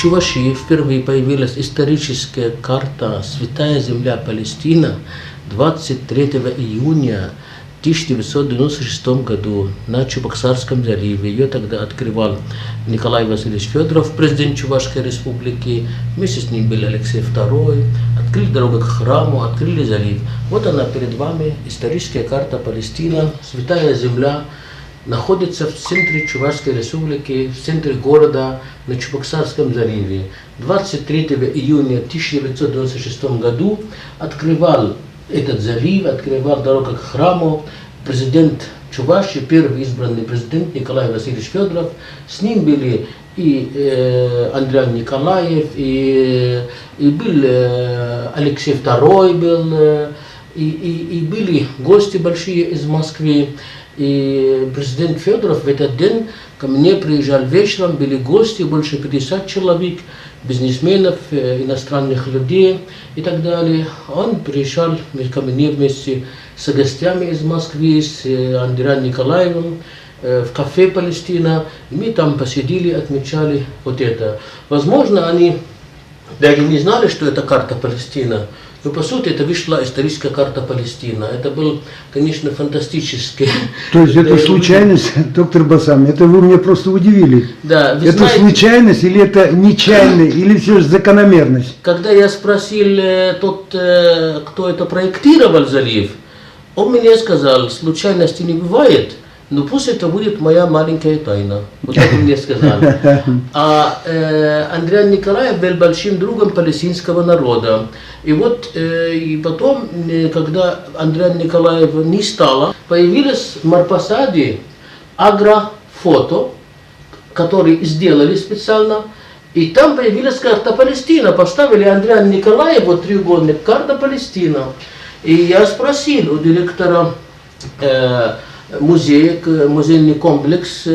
Чувашии впервые появилась историческая карта «Святая земля Палестина» 23 июня 1996 году на Чебоксарском заливе. Ее тогда открывал Николай Васильевич Федоров, президент Чувашской республики. Вместе с ним был Алексей II. Открыли дорогу к храму, открыли залив. Вот она перед вами, историческая карта Палестина, Святая земля. Находится в центре Чувашской республики, в центре города на Чебоксарском заливе. 23 июня 1996 году открывал этот залив, открывал дорогу к храму президент Чувашии, первый избранный президент Николай Васильевич Федоров. С ним были и Андрей Николаев, и был Алексей II, был, и были гости большие из Москвы. И президент Федоров в этот день ко мне приезжал вечером, были гости, больше 50 человек, бизнесменов, иностранных людей и так далее. Он приезжал ко мне вместе с гостями из Москвы, с Андреем Николаевым, в кафе «Палестина». И мы там посидели, отмечали вот это. Возможно, они даже не знали, что это карта Палестина. Но по сути это вышла историческая карта Палестина. Это был, конечно, фантастический. То есть это случайность, доктор Басам, это вы меня просто удивили. Да, вы это знаете, случайность или это нечаянно, или все же закономерность? Когда я спросил тот, кто это проектировал залив, он мне сказал, случайности не бывает, но пусть это будет моя маленькая тайна. Вот это мне сказали. А Андрей Николаев был большим другом палестинского народа. И вот и потом, когда Андрея Николаева не стало, появилось в Марпасаде агрофото, которые сделали специально. И там появилась карта Палестина. Поставили Андрея Николаева треугольник, карта Палестина. И я спросил у директора музея, музейный комплекс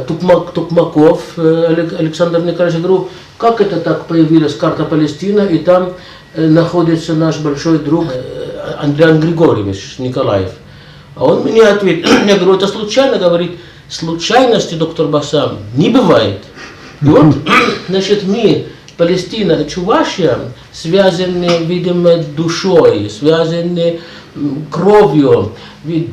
Тукмаков Александр Николаевич, говорю, как это так появилась карта Палестина, и там находится наш большой друг Андрей Григорьевич Николаев. А он мне ответил, я говорю, это случайно, говорит, случайности, доктор Басам, не бывает. И вот, значит, мы, Палестина и Чувашия, связаны, видимо, душой, связаны кровью. Ведь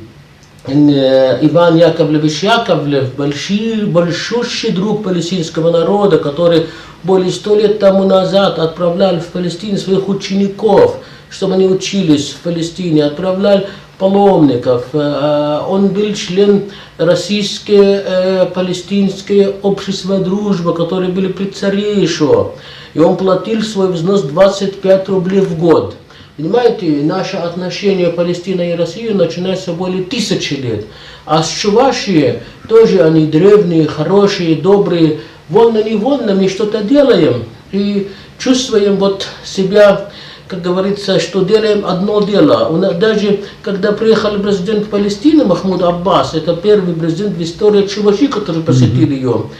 Иван Яковлевич Яковлев, большущий друг палестинского народа, который более 100 лет тому назад отправлял в Палестину своих учеников, чтобы они учились в Палестине, отправлял паломников. Он был член российско-палестинское общество дружбы, которые были при царе еще. И он платил свой взнос 25 рублей в год. Понимаете, наше отношение Палестины и России начинается более 1000 лет. А с Чувашией тоже они древние, хорошие, добрые. Вольно-невольно мы что-то делаем и чувствуем вот себя, как говорится, что делаем одно дело. У нас даже, когда приехал президент Палестины Махмуд Аббас, это первый президент в истории Чувашии, который посетил ее,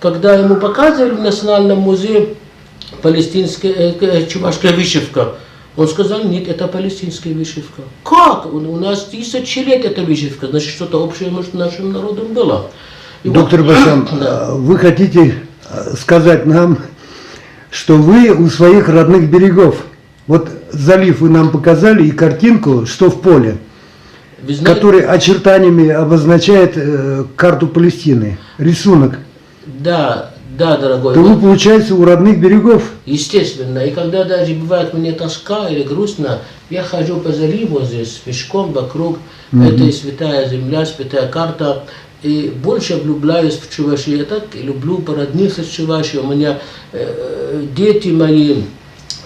когда ему показывали в Национальном музее чувашская вышивка, он сказал, нет, это палестинская вышивка. Как? У нас 1000 лет эта вышивка, значит, что-то общее между нашим народом было. И доктор вот, Басам, да. Вы хотите сказать нам, что вы у своих родных берегов, вот залив вы нам показали и картинку, что в поле, который очертаниями обозначает карту Палестины, рисунок. Да, да, дорогой. То вы, получается, у родных берегов? Естественно. И когда даже бывает мне тоска или грустно, я хожу по заливу здесь, пешком вокруг этой святая земля, святая карта. И больше влюбляюсь в Чувашию. Я так люблю породниться с Чувашией. У меня дети мои,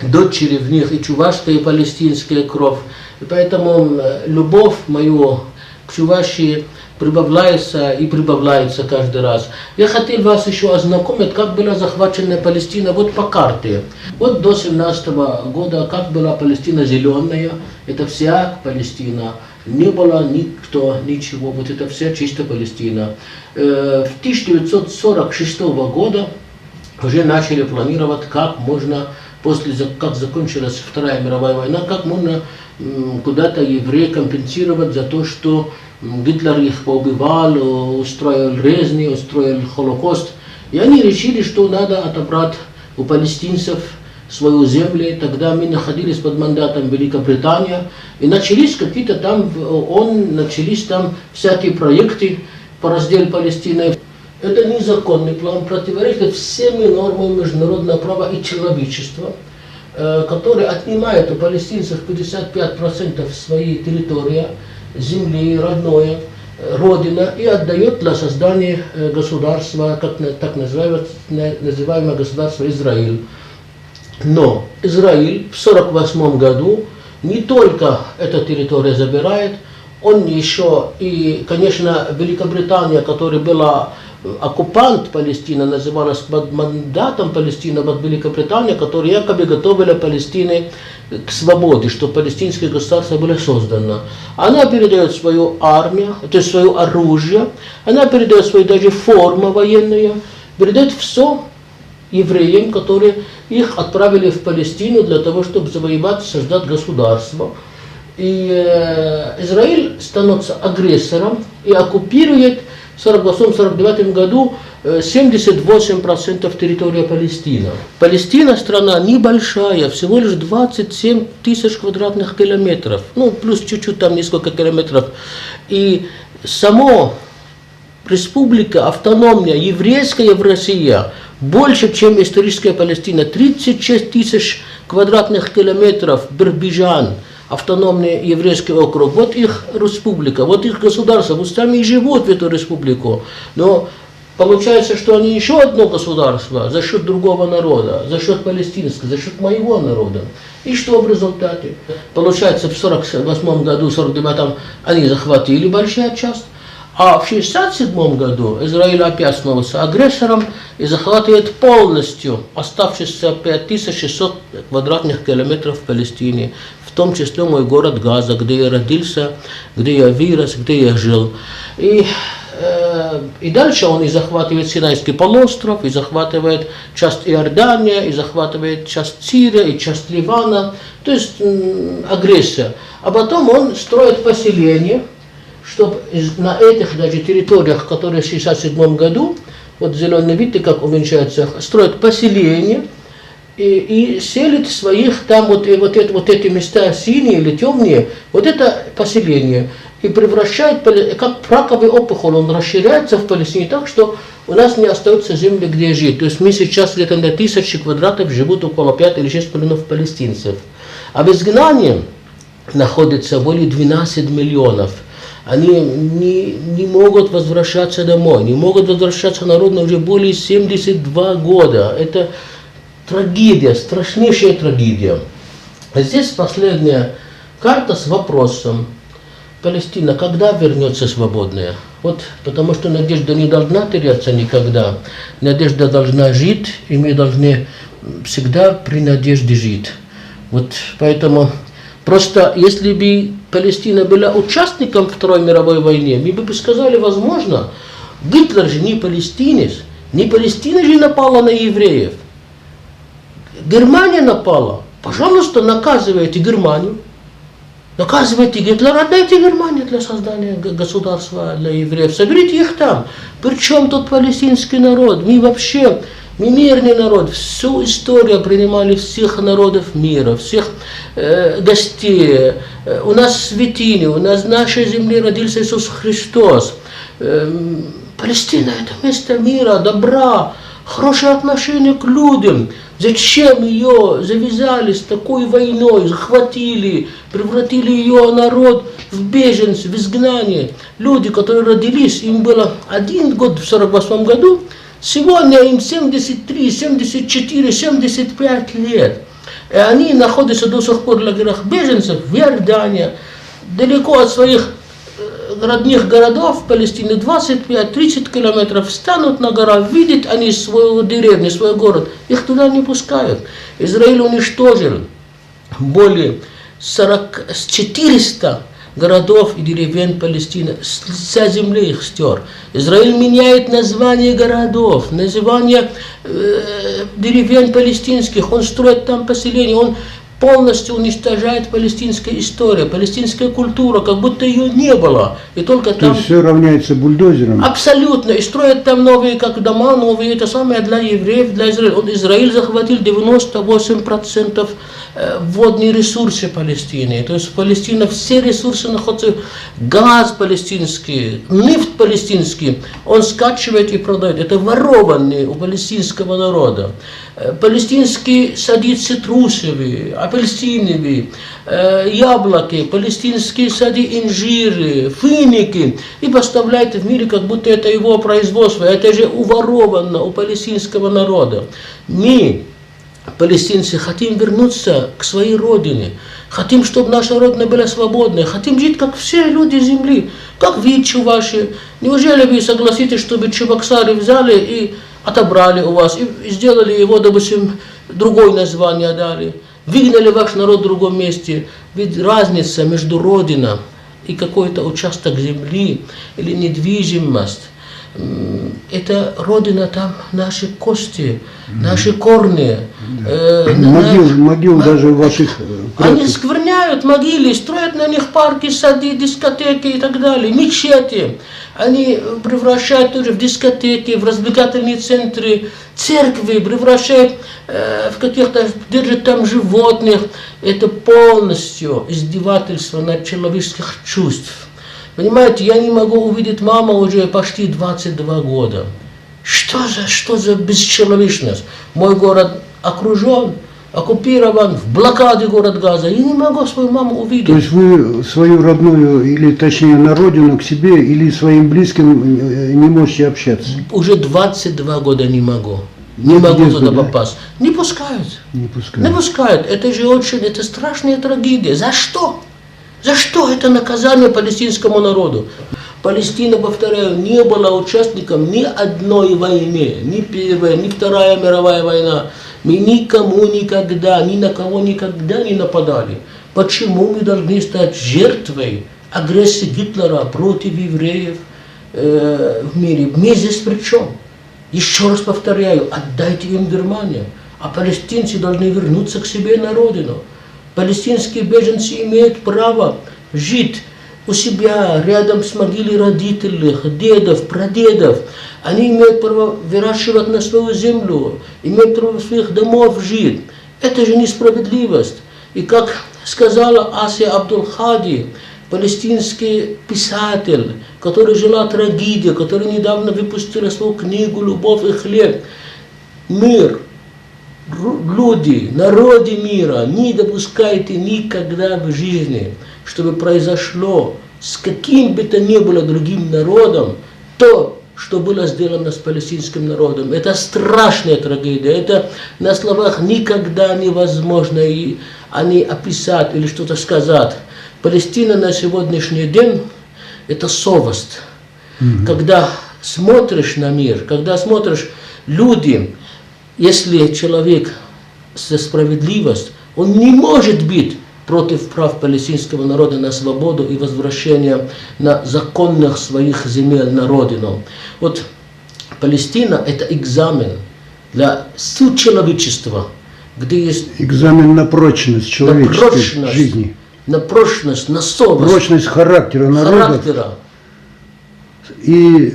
дочери в них, и чувашская, и палестинская кровь. И поэтому любовь мою к Чувашии прибавляется и прибавляется каждый раз. Я хотел вас еще ознакомить, как была захвачена Палестина вот по карте. Вот до 17 года, как была Палестина зеленая, это вся Палестина. Не было никто, ничего, вот это вся чисто Палестина. В 1946 года уже начали планировать, как можно, после как закончилась Вторая мировая война, как можно куда-то евреев компенсировать за то, что Гитлер их поубивал, устроил резни, устроил Холокост. И они решили, что надо отобрать у палестинцев свою землю. Тогда мы находились под мандатом Великобритании. И начались какие-то там, начались там всякие проекты по разделу Палестины. Это незаконный план, противоречит всем нормам международного права и человечества, который отнимает у палестинцев 55% своей территории, земли, родное, родина, и отдает для создания государства, так называемое государство Израиль. Но Израиль в 1948 году не только эту территорию забирает, он еще и, конечно, Великобритания, которая была оккупант Палестины, называлась под мандатом Палестины, под Великобритания, которая якобы готовила Палестине к свободе, что палестинское государство было создано. Она передает свою армию, то есть свое оружие, она передает свою даже форму военную, передает все евреям, которые их отправили в Палестину для того, чтобы завоевать, создать государство. И Израиль становится агрессором и оккупирует в 1948-1949 году 78% территории Палестины. Палестина страна небольшая, всего лишь 27 тысяч квадратных километров, ну плюс чуть-чуть там несколько километров. И сама республика автономная, еврейская в России, больше, чем историческая Палестина, 36 тысяч квадратных километров, Биробиджан, автономный еврейский округ, вот их республика, вот их государство, вот сами и живут в эту республику. Но получается, что они еще одно государство за счет другого народа, за счет палестинского, за счет моего народа. И что в результате? Получается, в 1948 году, в 1949 они захватили большую часть, а в 1967 году Израиль опять становится агрессором и захватывает полностью оставшиеся 5600 квадратных километров в Палестине, в том числе мой город Газа, где я родился, где я вырос, где я жил. И дальше он и захватывает Синайский полуостров, и захватывает часть Иордания, и захватывает часть Сирии, и часть Ливана, то есть агрессия. А потом он строит поселение, чтобы на этих даже территориях, которые в 1967 году, вот зеленый вид, как уменьшается, строит поселение и селит своих там вот эти места синие или темные, вот это поселение. И превращает, как раковый опухоль, он расширяется в Палестине так, что у нас не остается земли, где жить. То есть мы сейчас где-то на 1000 квадратов живут около 5 или 6 миллионов палестинцев. А в изгнании находится более 12 миллионов. Они не могут возвращаться домой, не могут возвращаться на родину уже более 72 года. Это трагедия, страшнейшая трагедия. А здесь последняя карта с вопросом: Палестина когда вернется свободная? Вот, потому что надежда не должна теряться никогда. Надежда должна жить, и мы должны всегда при надежде жить. Вот поэтому просто если бы Палестина была участником Второй мировой войны, мы бы сказали, возможно, Гитлер же не палестинец, не Палестина же напала на евреев. Германия напала. Пожалуйста, наказывайте Германию. Наказывайте Гитлера, отдайте Германию для создания государства для евреев. Соберите их там. Причем тут палестинский народ? Мы вообще, мы мирный народ. Всю историю принимали всех народов мира, всех гостей. У нас святыни, у нас в нашей земле родился Иисус Христос. Палестина – это место мира, добра, хорошее отношение к людям. Зачем ее завязали с такой войной, захватили, превратили ее народ в беженцев, в изгнание. Люди, которые родились, им было 1 год в 1948 году, сегодня им 73, 74, 75 лет. И они находятся до сих пор в лагерях беженцев в Иордании, далеко от своих родных городов в Палестине, 25-30 километров, встанут на горах, видят они свою деревню, свой город, их туда не пускают. Израиль уничтожил более 400 городов и деревень Палестины, вся земля их стер. Израиль меняет название городов, название деревень палестинских, он строит там поселения, он полностью уничтожает палестинская история, палестинская культура, как будто ее не было. И только То там... есть все равняется бульдозером? Абсолютно. И строят там новые как дома, новые, это самое для евреев, для Израиля. Израиль захватил 98% водные ресурсы Палестины. То есть в Палестине все ресурсы находятся, газ палестинский, нефть палестинский, он скачивает и продает. Это ворованные у палестинского народа. Палестинские сады цитрусовые, апельсиновые, яблоки, палестинские сады инжиры, финики, и поставляет в мире, как будто это его производство. Это же уворовано у палестинского народа. Мы, палестинцы, хотим вернуться к своей родине, хотим, чтобы наша родина была свободной, хотим жить, как все люди земли, как вы, чуваши. Неужели вы согласитесь, чтобы Чебоксары взяли и отобрали у вас, и сделали его, допустим, другое название дали, выгнали ваш народ в другом месте? Ведь разница между родиной и какой-то участок земли или недвижимость, это родина, там наши кости, наши корни. Могил даже ваших предков. Они скверняют могилы, строят на них парки, сады, дискотеки и так далее, мечети. Они превращают тоже в дискотеки, в развлекательные центры, церкви, превращают в каких-то, держат там животных. Это полностью издевательство над человеческих чувств. Понимаете, я не могу увидеть маму уже почти 22 года. Что за бесчеловечность? Мой город окружен, оккупирован, в блокаде город Газа. Я не могу свою маму увидеть. То есть вы свою родную, или точнее на родину, к себе, или своим близким не можете общаться? Уже 22 года не могу. Не могу туда попасть. Не пускают. Не пускают. Не пускают. Это же очень, это страшная трагедия. За что? За что это наказание палестинскому народу? Палестина, повторяю, не была участником ни одной войны, ни Первая, ни Вторая мировая война. Мы никому никогда, ни на кого никогда не нападали. Почему мы должны стать жертвой агрессии Гитлера против евреев в мире? Мы здесь при чем? Еще раз повторяю, отдайте им Германию, а палестинцы должны вернуться к себе на родину. Палестинские беженцы имеют право жить у себя, рядом с могилой родителей, дедов, прадедов. Они имеют право выращивать на свою землю, имеют право в своих домов жить. Это же несправедливость. И как сказала Асия Абдул-Хади, палестинский писатель, который жила трагедия, который недавно выпустила свою книгу «Любовь и хлеб», мир, люди, народы мира, не допускайте никогда в жизни, чтобы произошло с каким бы то ни было другим народом то, что было сделано с палестинским народом. Это страшная трагедия, это на словах никогда невозможно и они описать или что-то сказать. Палестина на сегодняшний день – это совесть. Когда смотришь на мир, когда смотришь люди, если человек за справедливость, он не может быть против прав палестинского народа на свободу и возвращение на законных своих земель на родину. Вот Палестина – это экзамен для всего человечества, где есть экзамен на прочность человеческой жизни. На прочность, на совесть. Прочность характера народа. И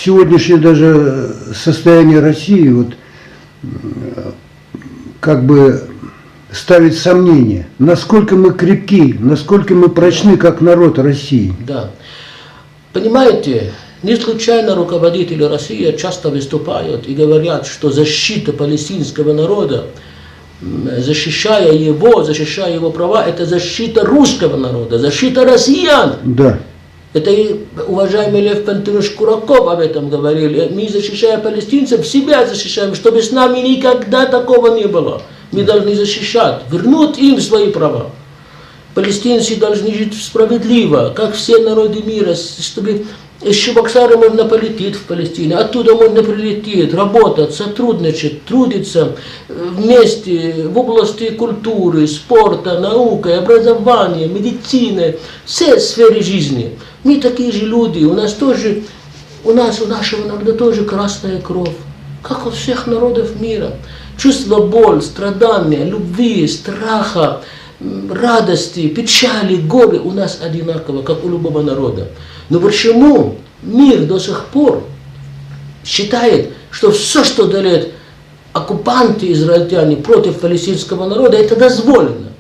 сегодняшнее даже состояние России вот, как бы ставит сомнение, насколько мы крепки, насколько мы прочны как народ России. Да. Понимаете, не случайно руководители России часто выступают и говорят, что защита палестинского народа, защищая его права, это защита русского народа, защита россиян. Да. Это и уважаемый Лев Пантелеич Кураков об этом говорил. Мы, защищая палестинцев, себя защищаем, чтобы с нами никогда такого не было. Мы должны защищать, вернуть им свои права. Палестинцы должны жить справедливо, как все народы мира, чтобы из Чебоксара можно полететь в Палестине, оттуда можно прилететь, работать, сотрудничать, трудиться вместе в области культуры, спорта, науки, образования, медицины, все сферы жизни. Мы такие же люди, у нашего народа тоже красная кровь, как у всех народов мира. Чувство боли, страдания, любви, страха, радости, печали, горе у нас одинаково, как у любого народа. Но почему мир до сих пор считает, что все, что делают оккупанты израильтяне против палестинского народа, это дозволено?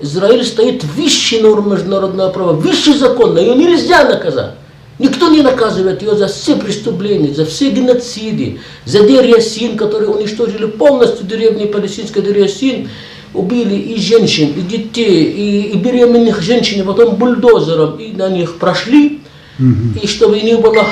Израиль стоит выше норм международного права, выше закона, ее нельзя наказать. Никто не наказывает ее за все преступления, за все геноциды, за Дер-Ясин, которые уничтожили полностью деревни палестинской Дер-Ясин, убили и женщин, и детей, и беременных женщин, и потом бульдозером и на них прошли, и чтобы не было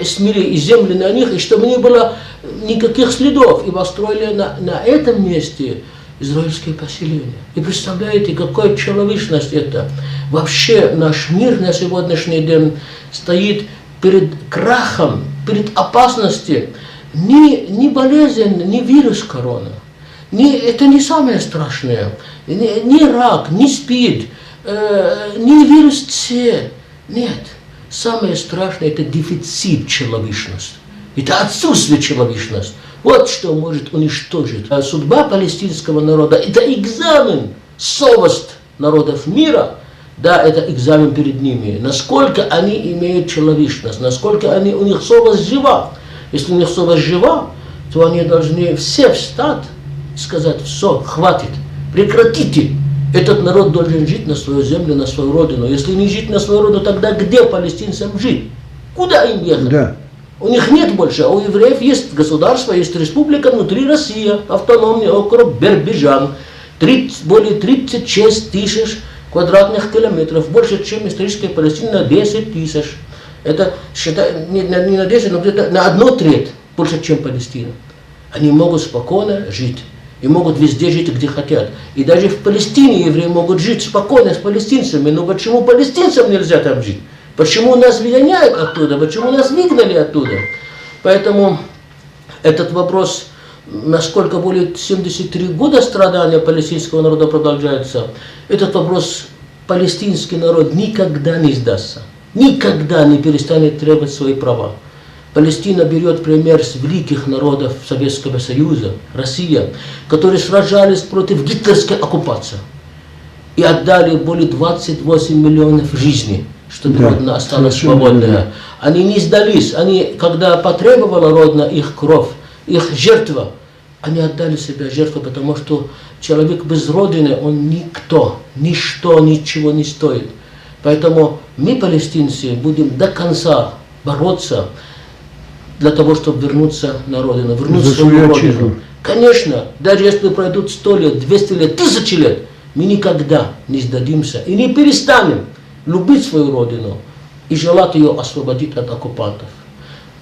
смели и земли на них, и чтобы не было никаких следов, и построили на этом месте израильские поселения. И представляете, какая человечность это. Вообще наш мир на сегодняшний день стоит перед крахом, перед опасностью. Не болезнь, не вирус корона. Это не самое страшное. Не рак, не СПИД, не вирус С. Нет. Самое страшное это дефицит человечности. Это отсутствие человечности. Вот что может уничтожить. А судьба палестинского народа это экзамен, совесть народов мира. Да, это экзамен перед ними. Насколько они имеют человечность, насколько у них совесть жива. Если у них совесть жива, то они должны все встать и сказать: все, хватит, прекратите. Этот народ должен жить на свою землю, на свою родину. Если не жить на свою родину, тогда где палестинцам жить? Куда им ехать? Да. У них нет больше, а у евреев есть государство, есть республика внутри России, автономный округ Биробиджан, более 36 тысяч квадратных километров, больше, чем историческая Палестина, 10 тысяч. Это, считай, не на 10, но где-то на 1/3 больше, чем Палестина. Они могут спокойно жить. И могут везде жить, где хотят. И даже в Палестине евреи могут жить спокойно с палестинцами. Но почему палестинцам нельзя там жить? Почему нас выгоняют оттуда? Почему нас выгнали оттуда? Поэтому этот вопрос, насколько более 73 года страдания палестинского народа продолжаются, этот вопрос палестинский народ никогда не сдастся. Никогда не перестанет требовать свои права. Палестина берет пример с великих народов Советского Союза, Россия, которые сражались против гитлерской оккупации и отдали более 28 миллионов жизней, чтобы Родина осталась свободная. Они не сдались, когда потребовала Родина их кровь, их жертва, они отдали себя жертву, потому что человек без Родины, он никто, ничто, ничего не стоит. Поэтому мы, палестинцы, будем до конца бороться для того, чтобы вернуться на родину, вернуть свою родину. Конечно, даже если пройдут 100 лет, 200 лет, 1000 лет, мы никогда не сдадимся и не перестанем любить свою родину и желать ее освободить от оккупантов.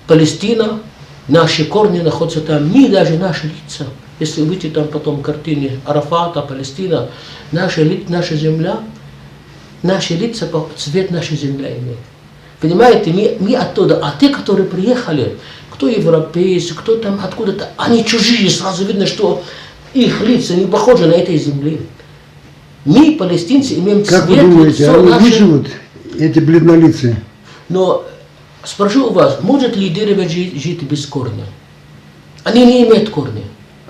Палестина, наши корни находятся там, мы даже наши лица. Если выйти там потом в картине Арафата, Палестина, наша земля, наши лица, цвет нашей земли имеет. Понимаете, мы оттуда, а те, которые приехали, кто европейцы, кто там откуда-то, они чужие, сразу видно, что их лица не похожи на этой земле. Мы, палестинцы, имеем цвет, как вы думаете, они выживут, эти бледнолицые? Но спрошу у вас, может ли дерево жить без корня? Они не имеют корня.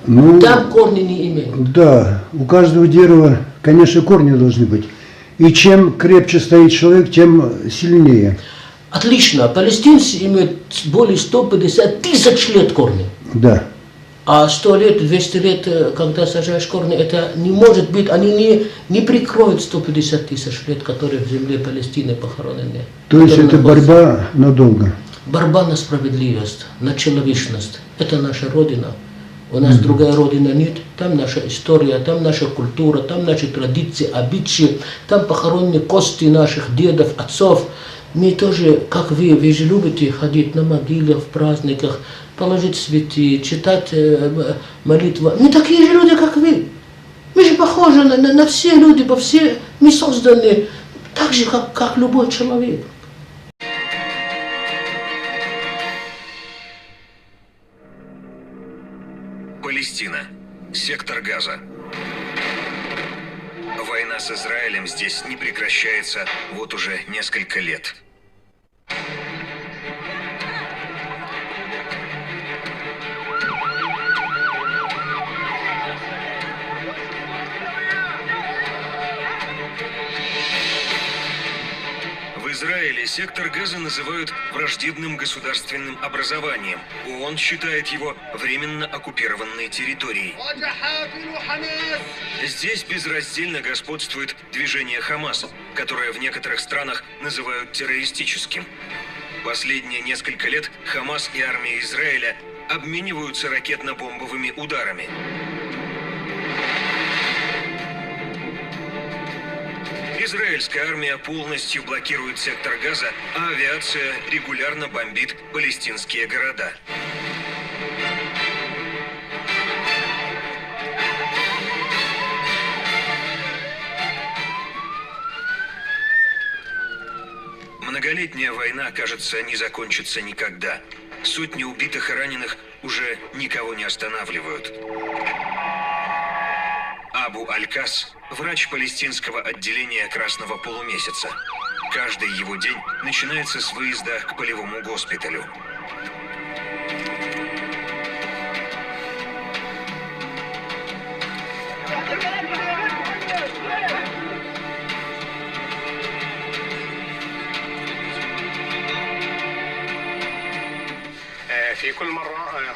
Ну, там корни не имеют. Да, у каждого дерева, конечно, корни должны быть. И чем крепче стоит человек, тем сильнее. Отлично. Палестинцы имеют более 150 тысяч лет корни. Да. А 100 лет, 200 лет, когда сажаешь корни, это не может быть, они не прикроют 150 тысяч лет, которые в земле Палестины похоронены. То есть это борьба надолго? Борьба на справедливость, на человечность. Это наша Родина. У нас другая Родина нет. Там наша история, там наша культура, там наши традиции, обычаи, там похоронены кости наших дедов, отцов. Мы тоже, как вы же любите ходить на могилы в праздниках, положить цветы, читать молитву. Мы такие же люди, как вы. Мы же похожи на все люди, мы созданы так же, как любой человек. Палестина. Сектор Газа. Война с Израилем здесь не прекращается вот уже несколько лет. Сектор Газа называют враждебным государственным образованием. ООН считает его временно оккупированной территорией. Здесь безраздельно господствует движение Хамас, которое в некоторых странах называют террористическим. Последние несколько лет Хамас и армия Израиля обмениваются ракетно-бомбовыми ударами. Израильская армия полностью блокирует сектор Газа, а авиация регулярно бомбит палестинские города. Многолетняя война, кажется, не закончится никогда. Сотни убитых и раненых уже никого не останавливают. Абу Аль-Кас – врач палестинского отделения Красного полумесяца. Каждый его день начинается с выезда к полевому госпиталю.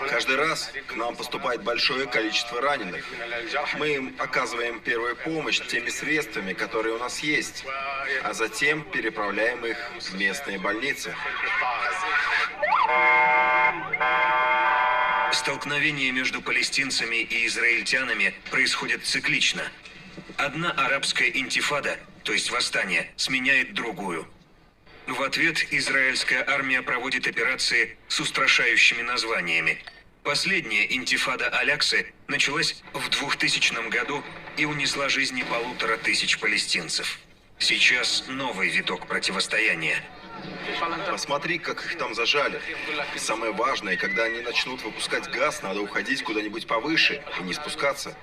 Каждый раз к нам поступает большое количество раненых. Мы им оказываем первую помощь теми средствами, которые у нас есть, а затем переправляем их в местные больницы. Столкновения между палестинцами и израильтянами происходят циклично. Одна арабская интифада, то есть восстание, сменяет другую. В ответ израильская армия проводит операции с устрашающими названиями. Последняя интифада Аль-Аксы началась в 2000 году и унесла жизни 1500 палестинцев. Сейчас новый виток противостояния. Посмотри, как их там зажали. И самое важное, когда они начнут выпускать газ, надо уходить куда-нибудь повыше и не спускаться.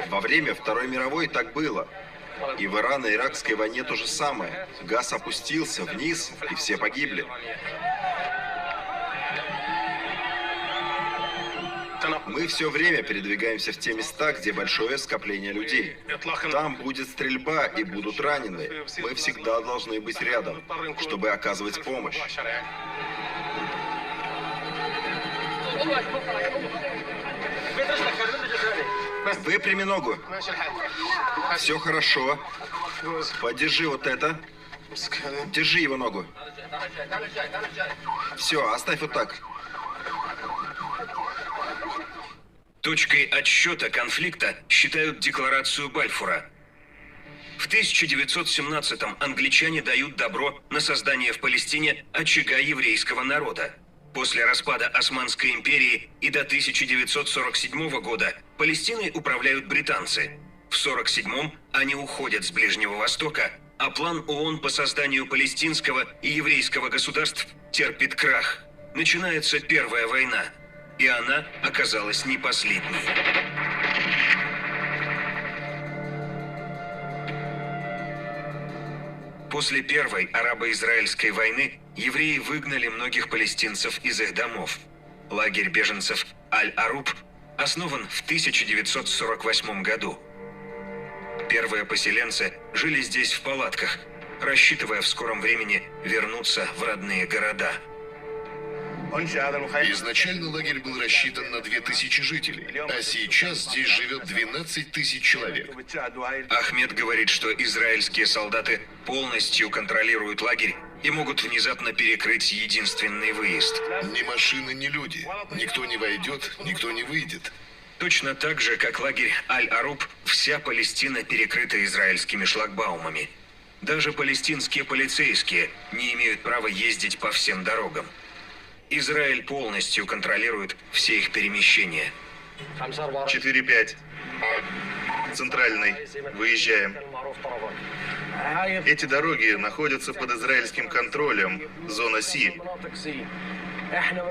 Во время Второй мировой так было. И в Ирано-Иракской войне то же самое. Газ опустился вниз, и все погибли. Мы все время передвигаемся в те места, где большое скопление людей. Там будет стрельба и будут ранены. Мы всегда должны быть рядом, чтобы оказывать помощь. Выпрями ногу. Все хорошо. Подержи вот это. Держи его ногу. Все, оставь вот так. Точкой отсчета конфликта считают декларацию Бальфура. В 1917-м англичане дают добро на создание в Палестине очага еврейского народа. После распада Османской империи и до 1947 года Палестиной управляют британцы. В 1947-м они уходят с Ближнего Востока, а план ООН по созданию палестинского и еврейского государств терпит крах. Начинается Первая война, и она оказалась не последней. После Первой арабо-израильской войны евреи выгнали многих палестинцев из их домов. Лагерь беженцев Аль-Аруб основан в 1948 году. Первые поселенцы жили здесь в палатках, рассчитывая в скором времени вернуться в родные города. Изначально лагерь был рассчитан на 2000 жителей, а сейчас здесь живет 12 тысяч человек. Ахмед говорит, что израильские солдаты полностью контролируют лагерь и могут внезапно перекрыть единственный выезд. Ни машины, ни люди. Никто не войдет, никто не выйдет. Точно так же, как лагерь Аль-Аруб, вся Палестина перекрыта израильскими шлагбаумами. Даже палестинские полицейские не имеют права ездить по всем дорогам. Израиль полностью контролирует все их перемещения. 4-5. Центральный. Выезжаем. Эти дороги находятся под израильским контролем. Зона Си.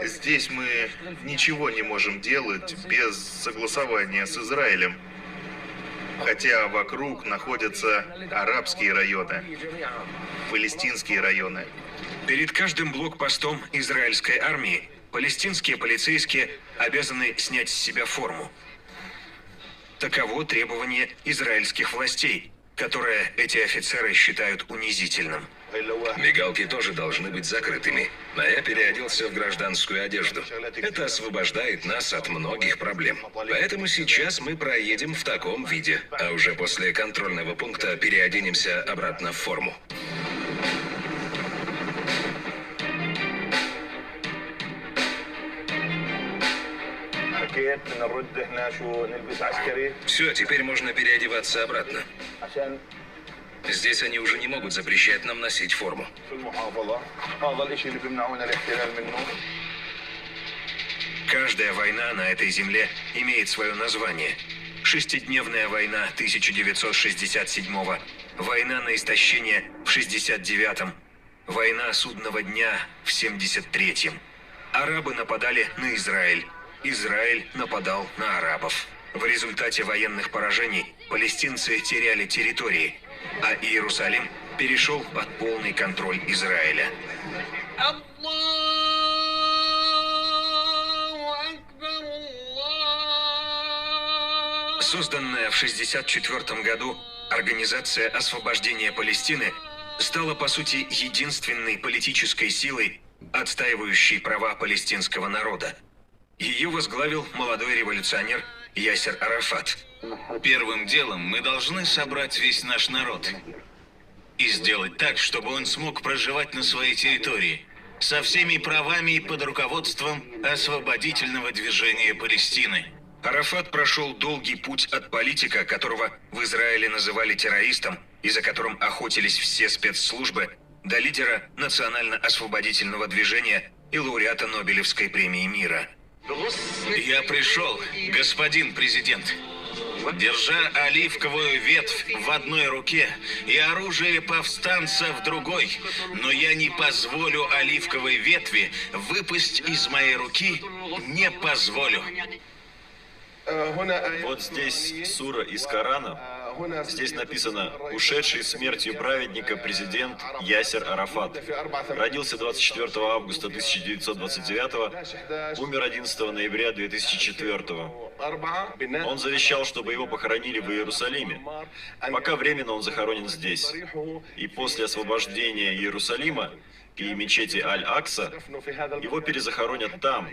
Здесь мы ничего не можем делать без согласования с Израилем. Хотя вокруг находятся арабские районы, палестинские районы. Перед каждым блокпостом израильской армии палестинские полицейские обязаны снять с себя форму. Таково требование израильских властей, которое эти офицеры считают унизительным. Мигалки тоже должны быть закрытыми, а я переоделся в гражданскую одежду. Это освобождает нас от многих проблем. Поэтому сейчас мы проедем в таком виде, а уже после контрольного пункта переоденемся обратно в форму. Все, теперь можно переодеваться обратно. Здесь они уже не могут запрещать нам носить форму. Каждая война на этой земле имеет свое название. Шестидневная война 1967-го, война на истощение в 69-м, война судного дня в 73-м. Арабы нападали на Израиль, Израиль нападал на арабов. В результате военных поражений палестинцы теряли территории, а Иерусалим перешел под полный контроль Израиля. Созданная в 1964 году Организация освобождения Палестины стала, по сути, единственной политической силой, отстаивающей права палестинского народа. Ее возглавил молодой революционер Ясер Арафат. Первым делом мы должны собрать весь наш народ и сделать так, чтобы он смог проживать на своей территории со всеми правами и под руководством освободительного движения Палестины. Арафат прошел долгий путь от политика, которого в Израиле называли террористом и за которым охотились все спецслужбы, до лидера национально-освободительного движения и лауреата Нобелевской премии мира. Я пришел, господин президент, держа оливковую ветвь в одной руке и оружие повстанца в другой, но я не позволю оливковой ветви выпасть из моей руки, не позволю. Вот здесь сура из Корана. Здесь написано: ушедший смертью праведника президент Ясер Арафат. Родился 24 августа 1929, умер 11 ноября 2004. Он завещал, чтобы его похоронили в Иерусалиме. Пока временно он захоронен здесь. И после освобождения Иерусалима и мечети Аль-Акса его перезахоронят там,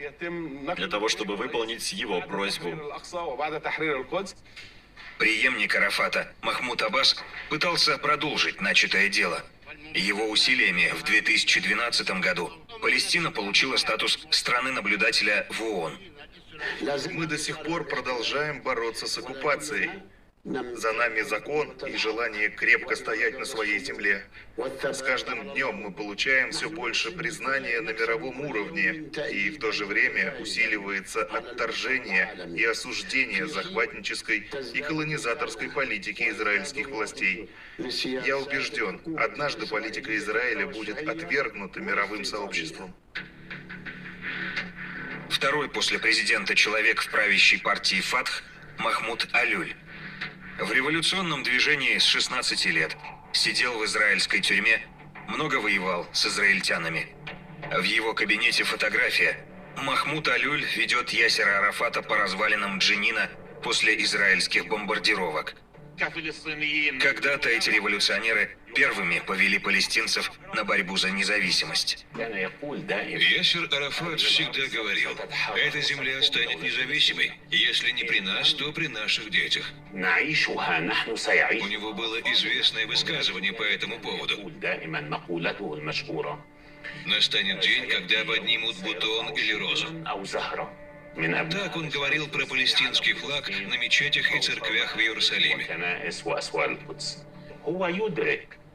для того, чтобы выполнить его просьбу. Преемник Арафата Махмуд Аббас пытался продолжить начатое дело. Его усилиями в 2012 году Палестина получила статус страны-наблюдателя в ООН. Мы до сих пор продолжаем бороться с оккупацией. За нами закон и желание крепко стоять на своей земле. С каждым днем мы получаем все больше признания на мировом уровне, и в то же время усиливается отторжение и осуждение захватнической и колонизаторской политики израильских властей. Я убежден, однажды политика Израиля будет отвергнута мировым сообществом. Второй после президента человек в правящей партии Фатх Махмуд Алюль. В революционном движении с 16 лет, сидел в израильской тюрьме, много воевал с израильтянами. В его кабинете фотография. Махмуд Алюль ведет Ясера Арафата по развалинам Дженина после израильских бомбардировок. Когда-то эти революционеры первыми повели палестинцев на борьбу за независимость. Ясер Арафат всегда говорил: эта земля станет независимой, если не при нас, то при наших детях. У него было известное высказывание по этому поводу. Настанет день, когда поднимут бутон или розу. Так он говорил про палестинский флаг на мечетях и церквях в Иерусалиме.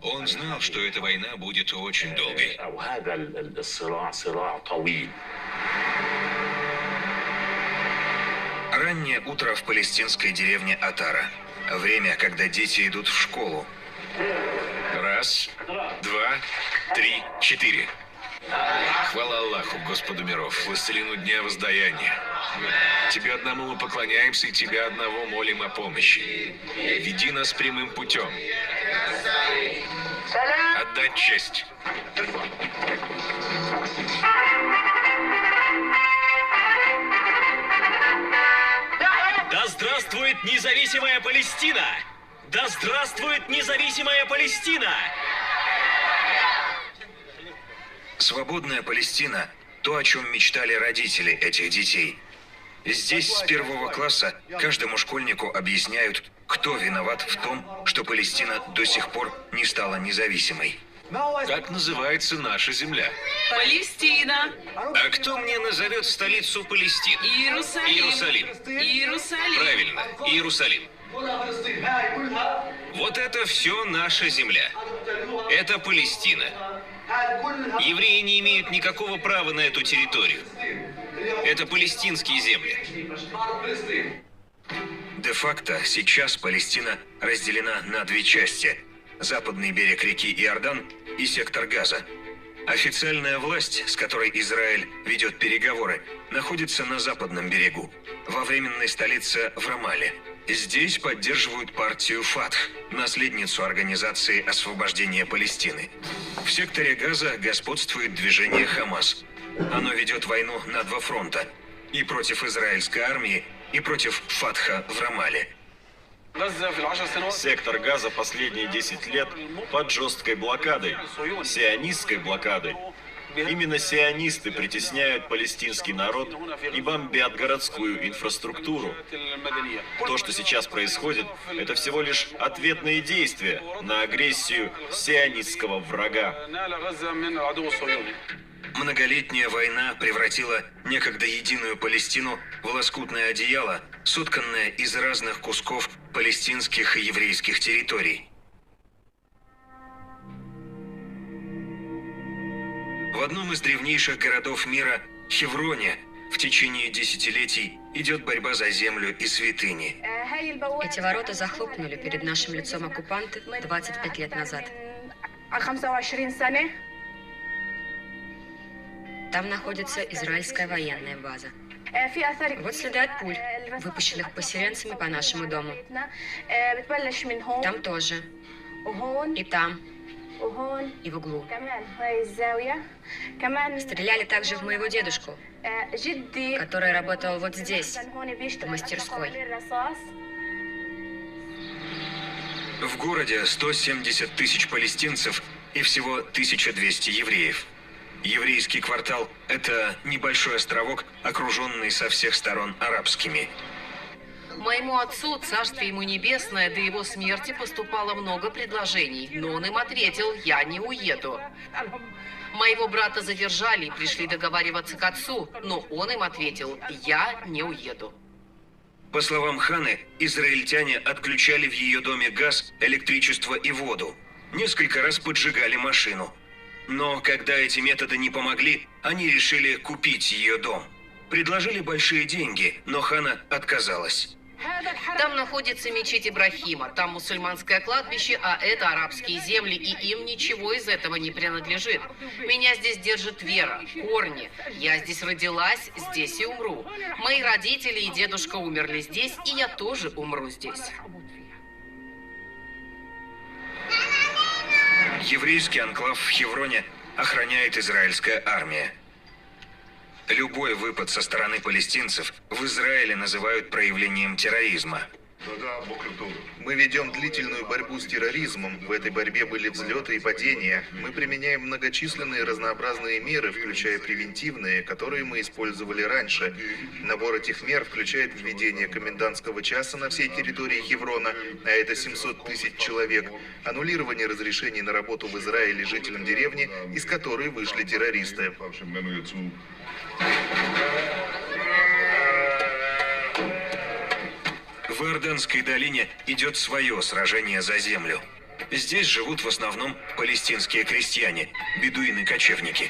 Он знал, что эта война будет очень долгой. Раннее утро в палестинской деревне Атара. Время, когда дети идут в школу. 1, 2, 3, 4. Хвала Аллаху, Господу миров, властелину дня воздаяния. Тебе одному мы поклоняемся и Тебя одного молим о помощи. Веди нас прямым путем. Отдать честь. Да здравствует независимая Палестина! Да здравствует независимая Палестина! Свободная Палестина – то, о чем мечтали родители этих детей. Здесь с 1 класса каждому школьнику объясняют, кто виноват в том, что Палестина до сих пор не стала независимой. Как называется наша земля? Палестина. А кто мне назовет столицу Палестины? Иерусалим. Иерусалим. Правильно, Иерусалим. Вот это все наша земля. Это Палестина. Евреи не имеют никакого права на эту территорию. Это палестинские земли. Де-факто сейчас Палестина разделена на две части – западный берег реки Иордан и сектор Газа. Официальная власть, с которой Израиль ведет переговоры, находится на западном берегу, во временной столице в Рамале. Здесь поддерживают партию Фатх, наследницу Организации освобождения Палестины. В секторе Газа господствует движение Хамас. Оно ведет войну на два фронта – и против израильской армии, и против Фатха в Рамале. Сектор Газа последние 10 лет под жесткой блокадой, сионистской блокадой. Именно сионисты притесняют палестинский народ и бомбят городскую инфраструктуру. То, что сейчас происходит, это всего лишь ответные действия на агрессию сионистского врага. Многолетняя война превратила некогда единую Палестину в лоскутное одеяло, сотканное из разных кусков палестинских и еврейских территорий. В одном из древнейших городов мира, Хевроне, в течение десятилетий идет борьба за землю и святыни. Эти ворота захлопнули перед нашим лицом оккупанты 25 лет назад. Там находится израильская военная база. Вот следы от пуль, выпущенных поселенцами по нашему дому. Там тоже. И там. И в углу. Стреляли также в моего дедушку, который работал вот здесь, в мастерской. В городе 170 тысяч палестинцев и всего 1200 евреев. Еврейский квартал – это небольшой островок, окруженный со всех сторон арабскими. Моему отцу, царствие ему небесное, до его смерти поступало много предложений, но он им ответил: «Я не уеду». Моего брата задержали и пришли договариваться к отцу, но он им ответил: «Я не уеду». По словам Ханы, израильтяне отключали в ее доме газ, электричество и воду. Несколько раз поджигали машину. Но когда эти методы не помогли, они решили купить ее дом. Предложили большие деньги, но Хана отказалась. Там находится мечеть Ибрахима, там мусульманское кладбище, а это арабские земли, и им ничего из этого не принадлежит. Меня здесь держит вера, корни. Я здесь родилась, здесь и умру. Мои родители и дедушка умерли здесь, и я тоже умру здесь. Еврейский анклав в Хевроне охраняет израильская армия. Любой выпад со стороны палестинцев в Израиле называют проявлением терроризма. Мы ведем длительную борьбу с терроризмом. В этой борьбе были взлеты и падения. Мы применяем многочисленные разнообразные меры, включая превентивные, которые мы использовали раньше. Набор этих мер включает введение комендантского часа на всей территории Хеврона, а это 700 тысяч человек, аннулирование разрешений на работу в Израиле жителям деревни, из которой вышли террористы. В Иорданской долине идет свое сражение за землю. Здесь живут в основном палестинские крестьяне, бедуины-кочевники.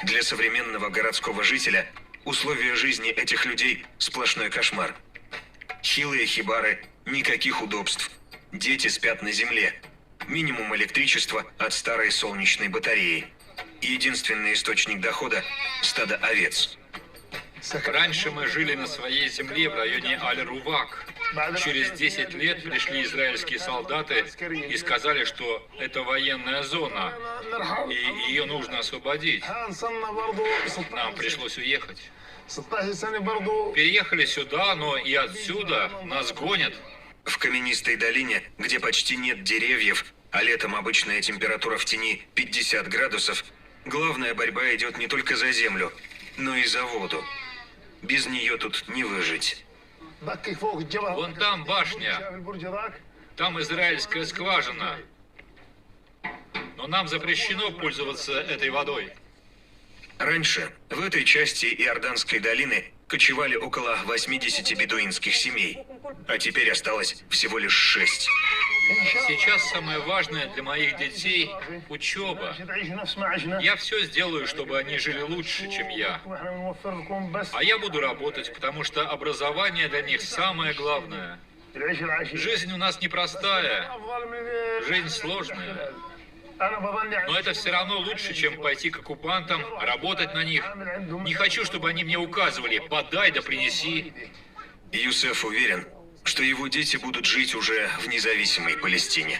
Для современного городского жителя условия жизни этих людей – сплошной кошмар. Хилые хибары, никаких удобств. Дети спят на земле. Минимум электричества от старой солнечной батареи. Единственный источник дохода – стадо овец. Раньше мы жили на своей земле в районе Аль-Рувак. Через 10 лет пришли израильские солдаты и сказали, что это военная зона, и ее нужно освободить. Нам пришлось уехать. Переехали сюда, но и отсюда нас гонят. В каменистой долине, где почти нет деревьев, а летом обычная температура в тени 50 градусов, Главная борьба идет не только за землю, но и за воду. Без нее тут не выжить. Вон там башня. Там израильская скважина. Но нам запрещено пользоваться этой водой. Раньше в этой части Иорданской долины кочевали около 80 бедуинских семей, а теперь осталось всего лишь 6. Сейчас самое важное для моих детей – учеба. Я все сделаю, чтобы они жили лучше, чем я. А я буду работать, потому что образование для них самое главное. Жизнь у нас непростая, жизнь сложная. Но это все равно лучше, чем пойти к оккупантам, работать на них. Не хочу, чтобы они мне указывали: подай да принеси. Юсеф уверен, что его дети будут жить уже в независимой Палестине.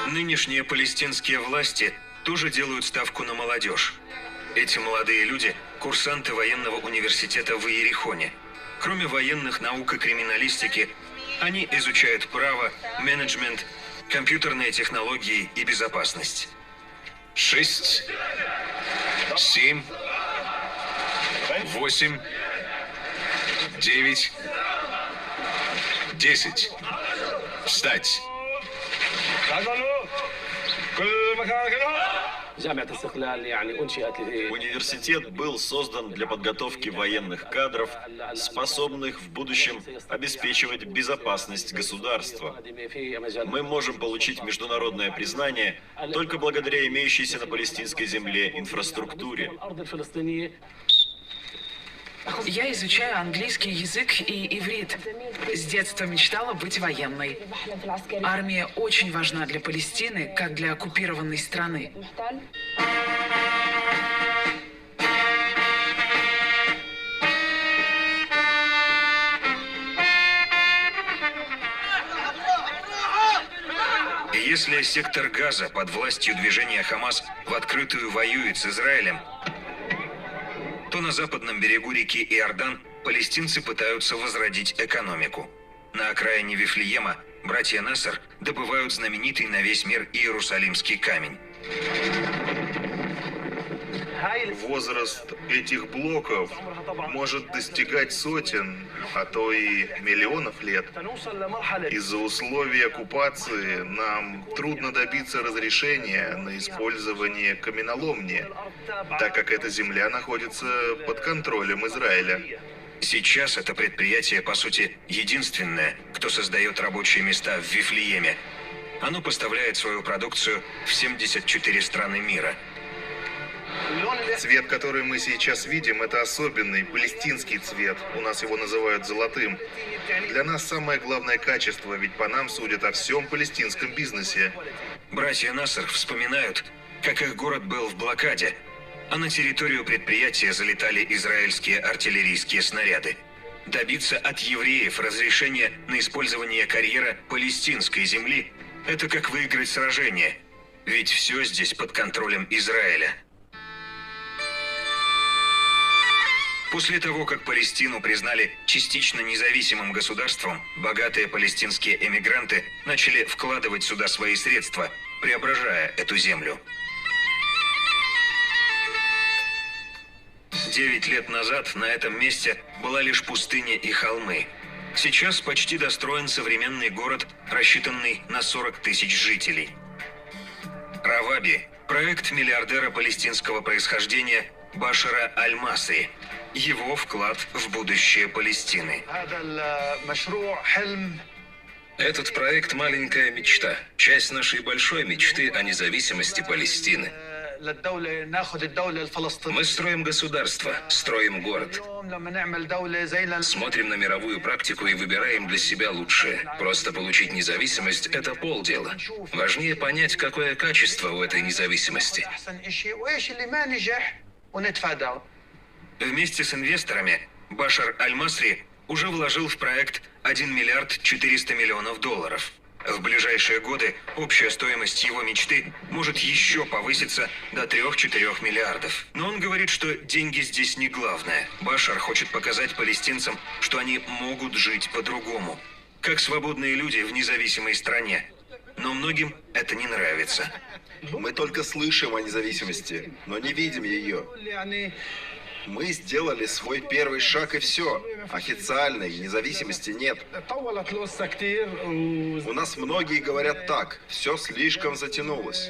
Нынешние палестинские власти тоже делают ставку на молодежь. Эти молодые люди – курсанты военного университета в Иерихоне. Кроме военных наук и криминалистики, они изучают право, менеджмент, компьютерные технологии и безопасность. 6, 7, 8, 9, 10. Встать. Университет был создан для подготовки военных кадров, способных в будущем обеспечивать безопасность государства. Мы можем получить международное признание только благодаря имеющейся на палестинской земле инфраструктуре. Я изучаю английский язык и иврит. С детства мечтала быть военной. Армия очень важна для Палестины, как для оккупированной страны. Если сектор Газа под властью движения Хамас в открытую воюет с Израилем, то на западном берегу реки Иордан палестинцы пытаются возродить экономику. На окраине Вифлеема братья Насер добывают знаменитый на весь мир Иерусалимский камень. Возраст этих блоков может достигать сотен, а то и миллионов лет. Из-за условий оккупации нам трудно добиться разрешения на использование каменоломни, так как эта земля находится под контролем Израиля. Сейчас это предприятие, по сути, единственное, кто создает рабочие места в Вифлееме. Оно поставляет свою продукцию в 74 страны мира. Цвет, который мы сейчас видим, это особенный палестинский цвет. У нас его называют золотым. Для нас самое главное качество, ведь по нам судят о всем палестинском бизнесе. Братья Насер вспоминают, как их город был в блокаде, а на территорию предприятия залетали израильские артиллерийские снаряды. Добиться от евреев разрешения на использование карьера палестинской земли – это как выиграть сражение, ведь все здесь под контролем Израиля. После того, как Палестину признали частично независимым государством, богатые палестинские эмигранты начали вкладывать сюда свои средства, преображая эту землю. 9 лет назад на этом месте была лишь пустыня и холмы. Сейчас почти достроен современный город, рассчитанный на 40 тысяч жителей. Раваби – проект миллиардера палестинского происхождения Башара Аль-Масри. Его вклад в будущее Палестины. Этот проект – маленькая мечта, часть нашей большой мечты о независимости Палестины. Мы строим государство, строим город. Смотрим на мировую практику и выбираем для себя лучшее. Просто получить независимость – это полдела. Важнее понять, какое качество у этой независимости. Вместе с инвесторами Башар Аль-Масри уже вложил в проект 1 миллиард 400 миллионов долларов. В ближайшие годы общая стоимость его мечты может еще повыситься до 3-4 миллиардов. Но он говорит, что деньги здесь не главное. Башар хочет показать палестинцам, что они могут жить по-другому, как свободные люди в независимой стране. Но Но многим это не нравится. Мы только слышим о независимости, но не видим ее. Мы сделали свой первый шаг и все. Официальной независимости нет. У нас многие говорят так. Все слишком затянулось.